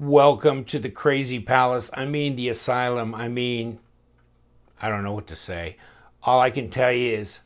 Welcome to the crazy palace. I mean, the asylum. I mean, I don't know what to say. All I can tell you is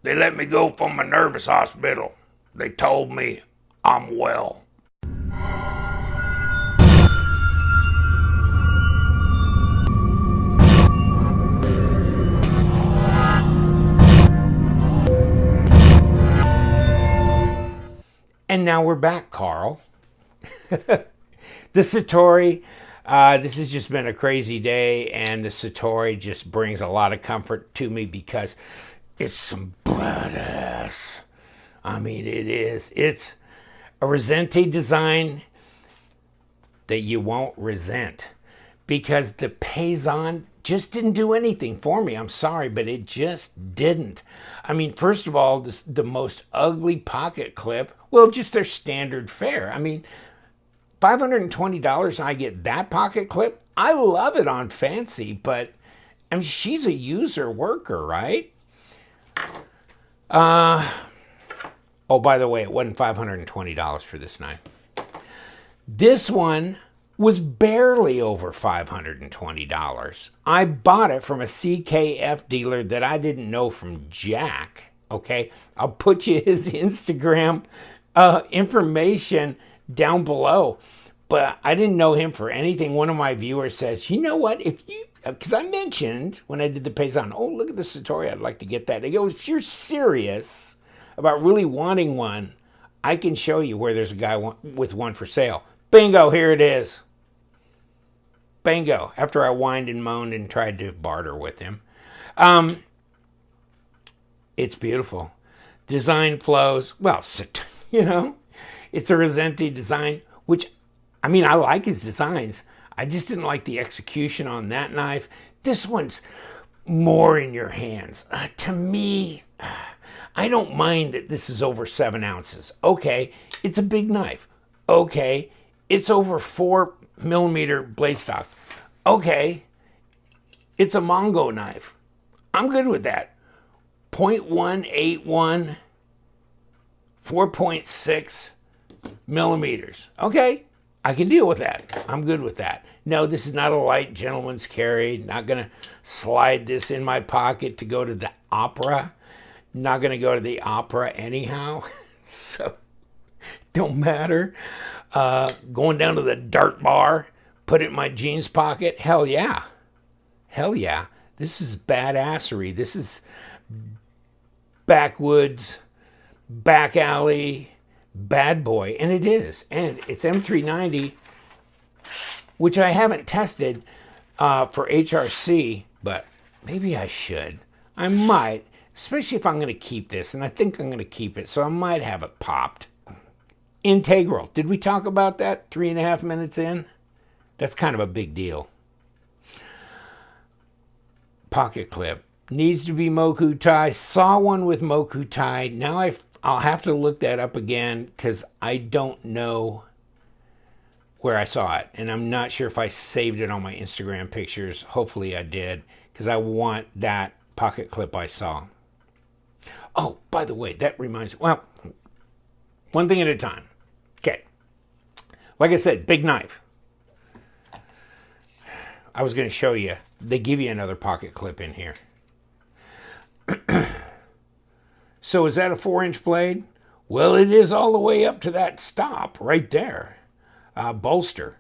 they let me go from a nervous hospital. They told me I'm well. And now we're back, Carl. The Satori. This has just been a crazy day, and the Satori just brings a lot of comfort to me because it's some badass. I mean, it is. It's a Rassenti design that you won't resent because the Paysan just didn't do anything for me. I'm sorry, but it just didn't. I mean, first of all, the most ugly pocket clip, well, just their standard fare. I mean, $520 and I get that pocket clip. I love it on Fancy, but I mean, she's a user worker, right? Oh, by the way, it wasn't $520 for this knife. This one was barely over $520. I bought it from a CKF dealer that I didn't know from Jack. Okay, I'll put you his Instagram information down below, but I didn't know him for anything. One of my viewers says, you know what, if you, because I mentioned when I did the Paysan, oh, look at the Satori, I'd like to get that. They go, if you're serious about really wanting one, I can show you where there's a guy with one for sale. Bingo, here it is. Bingo, after I whined and moaned and tried to barter with him. It's beautiful. Design flows, well, you know, it's a Rassenti design, which, I mean, I like his designs. I just didn't like the execution on that knife. This one's more in your hands. To me, I don't mind that this is over 7 ounces. Okay, it's a big knife. Okay, it's over 4mm blade stock. Okay, it's a Mongo knife. I'm good with that. 0.181, 4.6 millimeters. Okay, I can deal with that. I'm good with that. No, this is not a light gentleman's carry. Not going to slide this in my pocket to go to the opera. Not going to go to the opera anyhow. So, don't matter. Going down to the dart bar, put it in my jeans pocket. Hell yeah. Hell yeah. This is badassery. This is backwoods, back alley, bad boy. And it is. And it's M390, which I haven't tested for HRC, but maybe I should. I might, especially if I'm going to keep this. And I think I'm going to keep it. So I might have it popped. Integral. Did we talk about that 3.5 minutes in? That's kind of a big deal. Pocket clip. Needs to be Moku tie. Saw one with Moku tie. Now I'll have to look that up again because I don't know where I saw it. And I'm not sure if I saved it on my Instagram pictures. Hopefully I did because I want that pocket clip I saw. Oh, by the way, that reminds me. Well, one thing at a time. Okay. Like I said, big knife. I was going to show you. They give you another pocket clip in here. So is that a 4-inch blade? Well, it is all the way up to that stop right there. Bolster.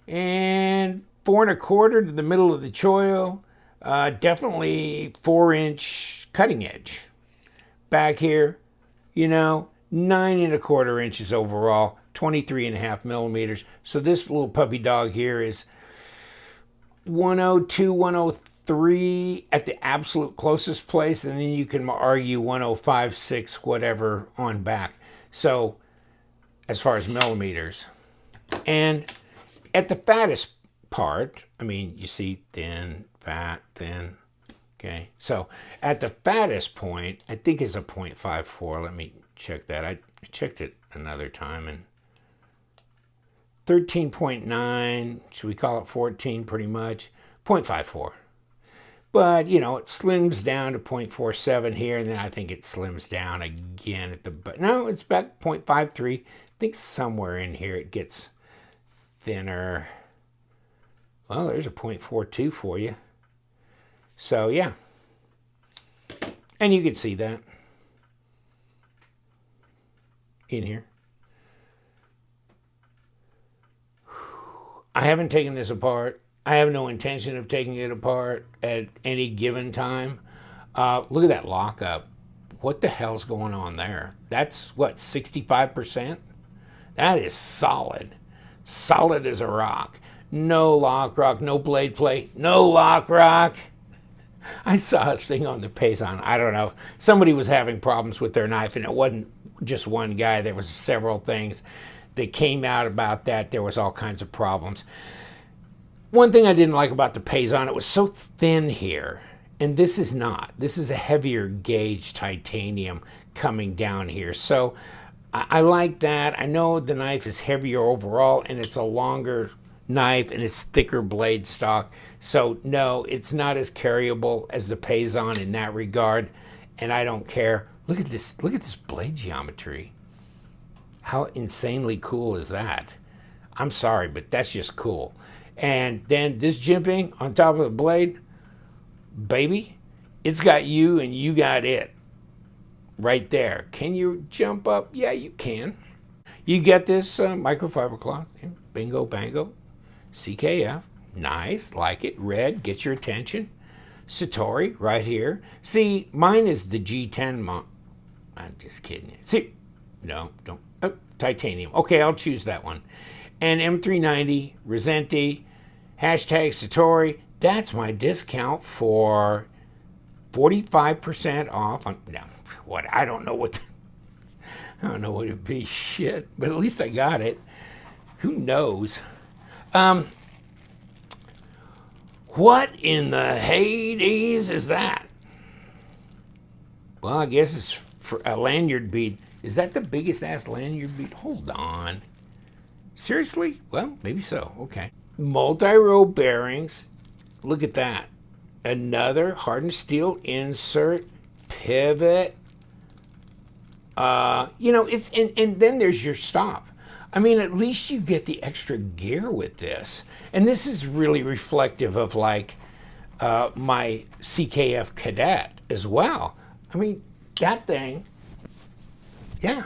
And 4¼ to the middle of the choil. Definitely 4-inch cutting edge. Back here, you know, 9¼ inches overall, 23.5 millimeters. So this little puppy dog here is 102, 103 at the absolute closest place, and then you can argue 105, 6, whatever on back. So as far as millimeters. And at the fattest part, I mean, you see thin, fat, thin. Okay, so at the fattest point, I think it's a 0.54. Let me check that. I checked it another time, and 13.9, should we call it 14 pretty much? 0.54. But, you know, it slims down to 0.47 here, and then I think it slims down again at the, no, it's back 0.53. I think somewhere in here it gets thinner. Well, there's a 0.42 for you. So yeah, and you can see that in here. I haven't taken this apart. I have no intention of taking it apart at any given time. Look at that lockup. What the hell's going on there? That's what, 65%? That is solid. Solid as a rock. No lock rock, no blade plate, no lock rock. I saw a thing on the Payson. I don't know. Somebody was having problems with their knife, and it wasn't just one guy. There was several things that came out about that. There was all kinds of problems. One thing I didn't like about the Payson, it was so thin here. And this is not. This is a heavier gauge titanium coming down here. So I like that. I know the knife is heavier overall, and it's a longer knife, and it's thicker blade stock. So no, it's not as carryable as the Payson in that regard, and I don't care. Look at this blade geometry. How insanely cool is that? I'm sorry, but that's just cool. And then this jimping on top of the blade, baby, it's got you and you got it right there. Can you jump up? Yeah, you can. You get this microfiber cloth. Bingo, bango. CKF. Nice. Like it. Red. Gets your attention. Satori right here. See, mine is the G10 I'm just kidding you. See, no, don't. Oh, titanium. Okay, I'll choose that one. And M390, Rassenti, hashtag Satori. That's my discount for 45% off. No, what? I don't know what it'd be. Shit, but at least I got it. Who knows? What in the Hades is that? Well, I guess it's for a lanyard bead. Is that the biggest ass lanyard bead? Hold on. Seriously? Well, maybe so. Okay. Multi-row bearings. Look at that. Another hardened steel insert, pivot. It's and then there's your stop. I mean, at least you get the extra gear with this. And this is really reflective of like my CKF Cadet as well. I mean, that thing, yeah,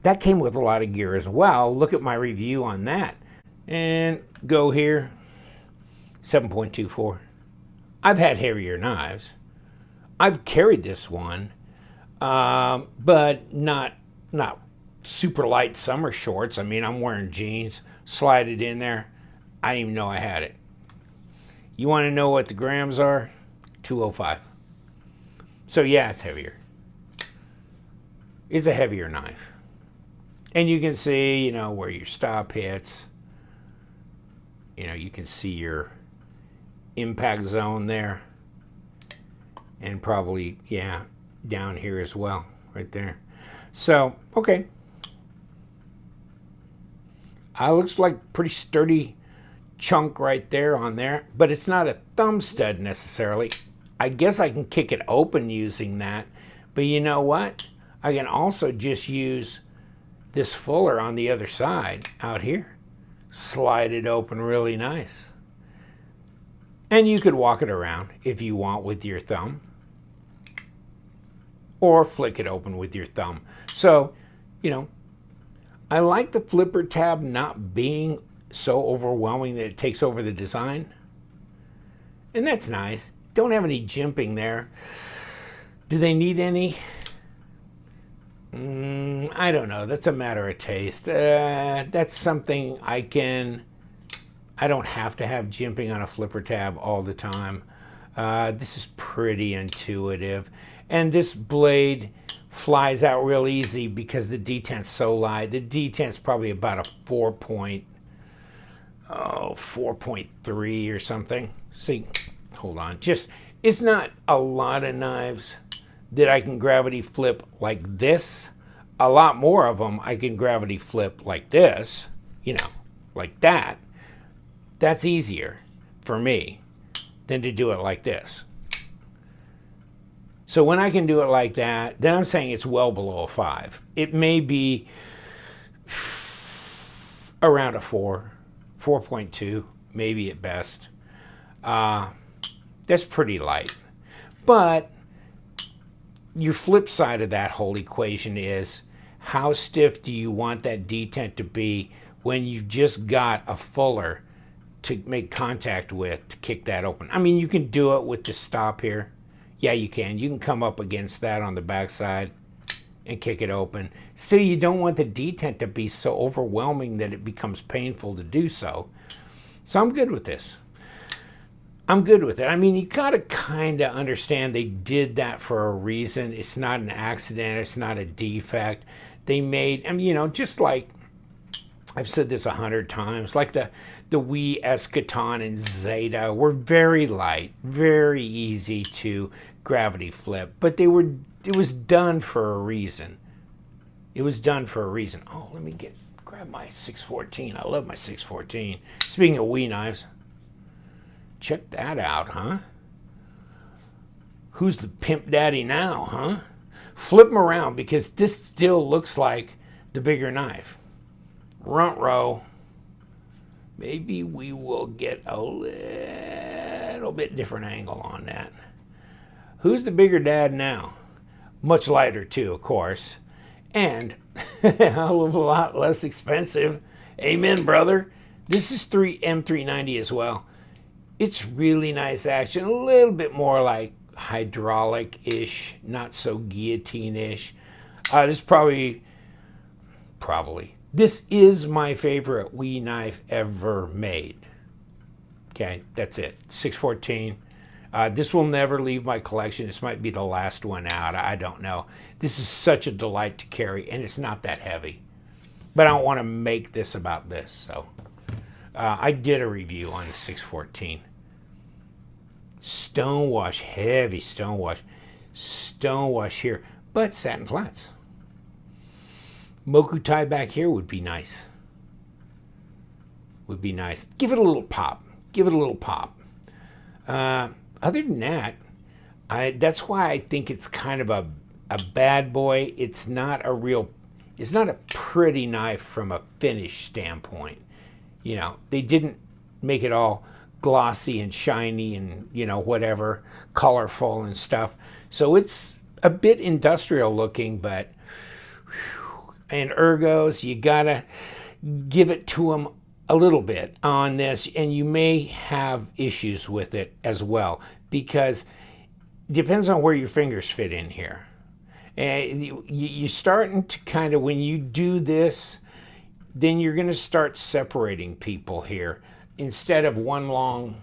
that came with a lot of gear as well. Look at my review on that. And go here, 7.24. I've had heavier knives. I've carried this one, but not super light summer shorts. I mean, I'm wearing jeans, slide it in there. I didn't even know I had it. You want to know what the grams are? 205. So yeah, it's heavier. It's a heavier knife. And you can see, where your stop hits. You can see your impact zone there. And probably, yeah, down here as well, right there. So, okay. Looks like pretty sturdy chunk right there on there, but it's not a thumb stud necessarily. I guess I can kick it open using that, but you know what? I can also just use this fuller on the other side out here. Slide it open really nice. And you could walk it around if you want with your thumb, or flick it open with your thumb. So, I like the flipper tab not being so overwhelming that it takes over the design. And that's nice. Don't have any jimping there. Do they need any? I don't know. That's a matter of taste. That's something I don't have to have jimping on a flipper tab all the time. This is pretty intuitive. And this blade flies out real easy because the detent's so light. The detent's probably about a 4.3 or something. See, hold on. It's not a lot of knives that I can gravity flip like this. A lot more of them I can gravity flip like this, like that. That's easier for me than to do it like this. So when I can do it like that, then I'm saying it's well below a 5. It may be around a 4, 4.2, maybe at best. That's pretty light. But your flip side of that whole equation is, how stiff do you want that detent to be when you've just got a fuller to make contact with to kick that open? I mean, you can do it with the stop here. Yeah, you can. You can come up against that on the backside and kick it open. Still, you don't want the detent to be so overwhelming that it becomes painful to do so. So I'm good with this. I'm good with it. I mean, you got to kind of understand they did that for a reason. It's not an accident. It's not a defect. They made, I mean, you know, just like I've said this 100 times, like the Wii Eschaton and Zeta were very light, very easy to gravity flip, but it was done for a reason. It was done for a reason. Oh, let me grab my 614. I love my 614. Speaking of Wii knives, check that out, huh? Who's the pimp daddy now, huh? Flip them around, because this still looks like the bigger knife. Runt row. Maybe we will get a little bit different angle on that. Who's the bigger dad now? Much lighter too, of course. And a lot less expensive. Amen, brother. This is M390 as well. It's really nice action. A little bit more like hydraulic-ish, not so guillotine-ish. This this is my favorite Wii knife ever made. Okay, that's it. 614. This will never leave my collection. This might be the last one out. I don't know. This is such a delight to carry, and it's not that heavy. But I don't want to make this about this. So I did a review on the 614. Stonewash, heavy stonewash. Stonewash here, but satin flats. Moku tie back here would be nice. Would be nice. Give it a little pop. Give it a little pop. Other than that, that's why I think it's kind of a bad boy. It's not a pretty knife from a finish standpoint. You know, they didn't make it all glossy and shiny and, you know, whatever, colorful and stuff. So it's a bit industrial looking, but and ergos, you gotta give it to them a little bit on this, and you may have issues with it as well, because it depends on where your fingers fit in here. And you're starting to kind of, when you do this, then you're going to start separating people here instead of one long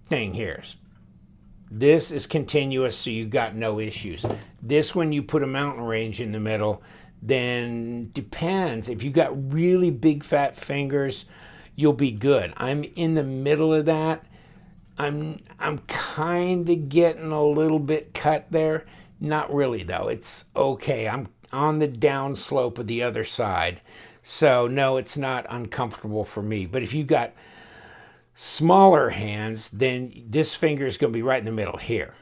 thing here. This is continuous, so you've got no issues. This, when you put a mountain range in the middle, then depends. If you got really big fat fingers, you'll be good. I'm in the middle of that. I'm kind of getting a little bit cut there. Not really though. It's okay. I'm on the down slope of the other side. So no, it's not uncomfortable for me. But if you got smaller hands, then this finger is going to be right in the middle here,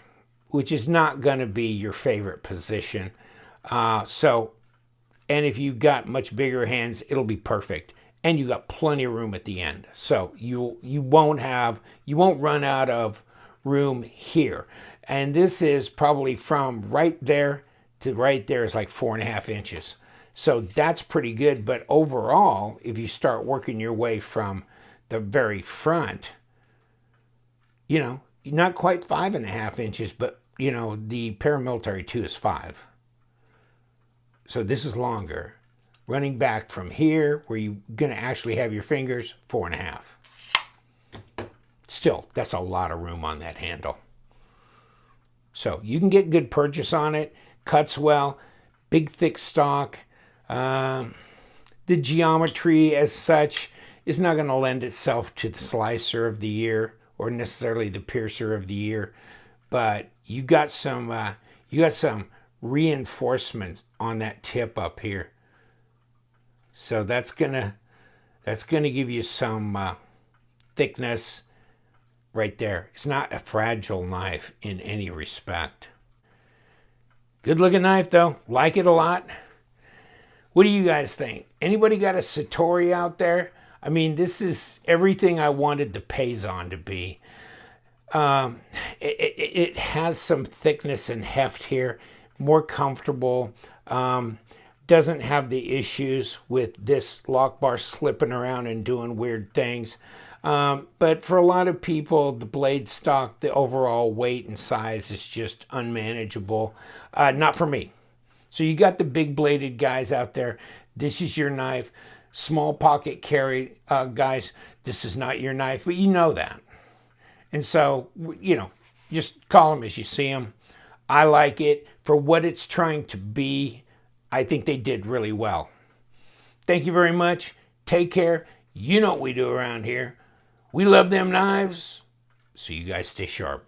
which is not going to be your favorite position. And if you've got much bigger hands, it'll be perfect. And you got plenty of room at the end. So you won't run out of room here. And this is probably from right there to right there is like 4.5 inches. So that's pretty good. But overall, if you start working your way from the very front, you know, not quite 5.5 inches, but you know, the paramilitary 2 is 5. So this is longer. Running back from here, where you're going to actually have your fingers, 4.5. Still, that's a lot of room on that handle. So you can get good purchase on it. Cuts well. Big, thick stock. The geometry as such is not going to lend itself to the slicer of the year or necessarily the piercer of the year. But you got some reinforcements on that tip up here, so that's gonna give you some thickness right there. It's not a fragile knife in any respect. Good looking knife though, like it a lot. What do you guys think? Anybody got a Satori out there? I mean, this is everything I wanted the Payzon to be. It has some thickness and heft here, more comfortable. Doesn't have the issues with this lock bar slipping around and doing weird things. But for a lot of people, the blade stock, the overall weight and size is just unmanageable. Not for me. So you got the big bladed guys out there. This is your knife. Small pocket carry guys, this is not your knife, but you know that. And so, just call them as you see them. I like it. For what it's trying to be, I think they did really well. Thank you very much. Take care. You know what we do around here. We love them knives, so you guys stay sharp.